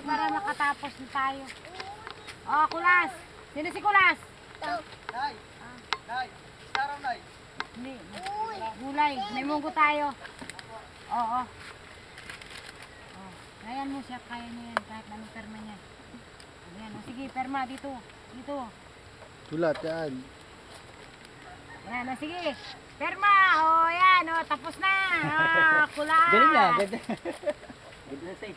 Para makatapos na tayo. Oh, Kulas. Sino si Kulas? Nay! Nay! Saraw, Nay! Hindi. Gulay. May munggo tayo. Oo. Oh. Ayan mo siya. Kaya niya yan. Kahit anong perma niya. Ayan. Oh, sige, perma. Dito. Dito. Tulat yan. Ayan. Oh, sige. Perma. Oh, ayan. Oh, tapos na. Ah, Kulas. Galing na! Ganda! Ganda na sa'yo.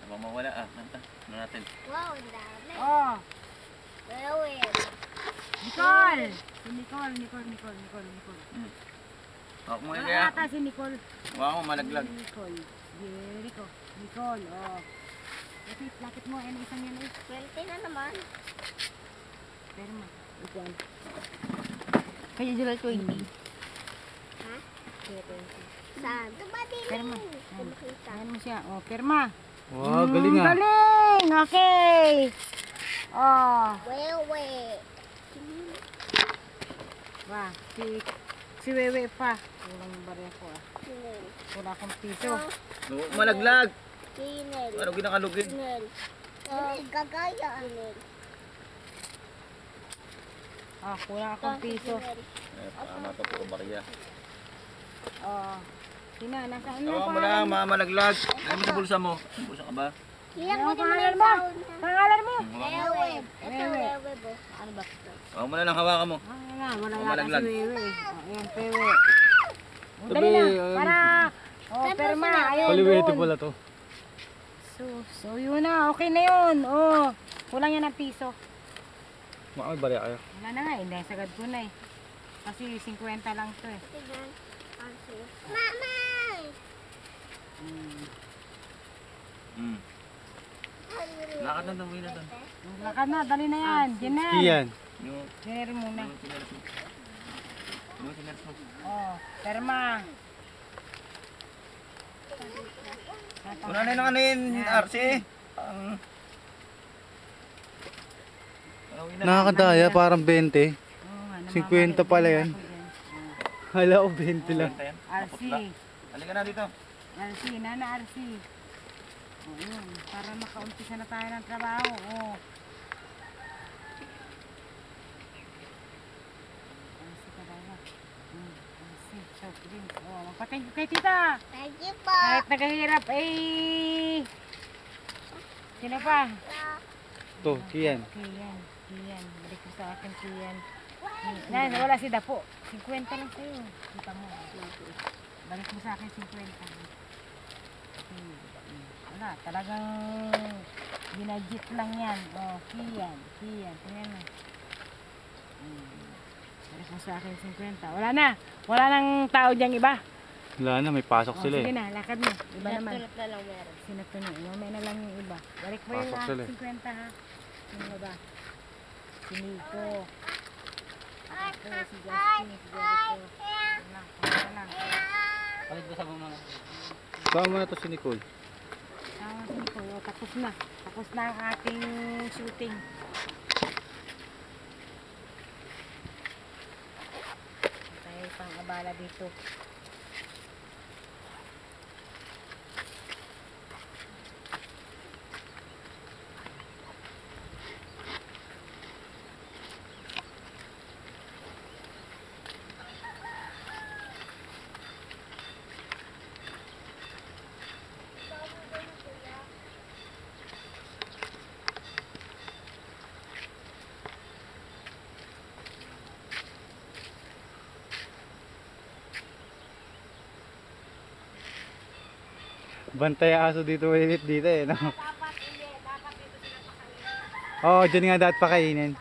Habang mawala ano natin? Wow, ang dami. Oh. Gawin. Nicole. Si Nicole. Ako mo Ano kaya. ata si Nicole? Huwag mo malaglag. Nicole. Jericho. Nicole. Oh. Lapit mo. Ano isang yan eh. 20 na naman. Perma. Ito. Kaya July 20. Ha? Saan? Tumadi Perma. lang. Kumakita. Ayan mo siya. Oh, perma. Wow, galing ah. Galing! Okay! Oh. Wewe. Wah, si Wewe pa. Walang barya ko ah. Wala akong piso. Malaglag! Kinel. Ano ginakalugin? Kinel. Gagaya. Kinel. Ah, wala akong piso. Tama pa po bariya. Oh. Sina, nasaan na Tawa mo lang, malaglag. Ano mo sa bulsa mo? Bulsa ka ba? Ilang Ano mo pangalan naman mo? yung taon na. Pangalan mo? Wewe. Ito Wewe. wewe bo. Ano ba? Huwag mo na lang hawakan mo. Ah, wala Oh, yata malaglag. si Wewe. Oh, ayan, Wewe. Oh, Tabi, dali na. ayan. Para. Oh, perma. Ayun, Kaliwete doon. pala to. So yun na. Okay na yun. Oh. Kulang yan ng piso. Makakay bariya kayo. Wala na nga. Hindi, sagad ko na eh. Kasi 50 lang to eh. Tignan. Mama! Hmm. Lakad na daw na doon. Lakad na. Dali na yan. Jener. Kiyan. Yung Jener muna. sinelas mo. Yung sinelas mo. Oh. Perma. Una na yung ano yun, RC. Nakakadaya, parang 20. Oo nga, 50 pala yan. ako dyan. Hala ko, 20 lang. RC. Halika na dito. RC, Nana RC. O yun, para makaumpisa na tayo ng trabaho. O. RC ka ba na? RC, soft drink. O, magpatay ko kay tita. Thank you po. Kahit nagahirap, eh. Sino pa? To, Kiyan. Kiyan, Kiyan. Balik ko sa akin, Kiyan. Nan, wala si Dapo. 50 lang sa'yo. Kita mo. Balik mo sa akin 50. Wala, talagang binadget lang yan. Oh, Kiyan. Tingnan mo. Balik mo sa akin 50. Wala na. Wala nang tao diyang iba. Wala na, may pasok Oh, sila sige eh. na, lakad mo. Iba naman. Tulad na lang meron. Sinato na. Mamaya na lang yung iba. Balik mo yung Pasok sila eh. 50 ha. Sino ba? Si Nico. Ako, si Justin, si Jericho. Wala. Palit ba sa mga Saan mo na to si Nicole? Tama si Nico. Oh, tapos na. Tapos na ang ating shooting. Tayo pang abala dito. Bantay aso dito, ulit dito eh, no? Oo, dyan nga dapat pakainin.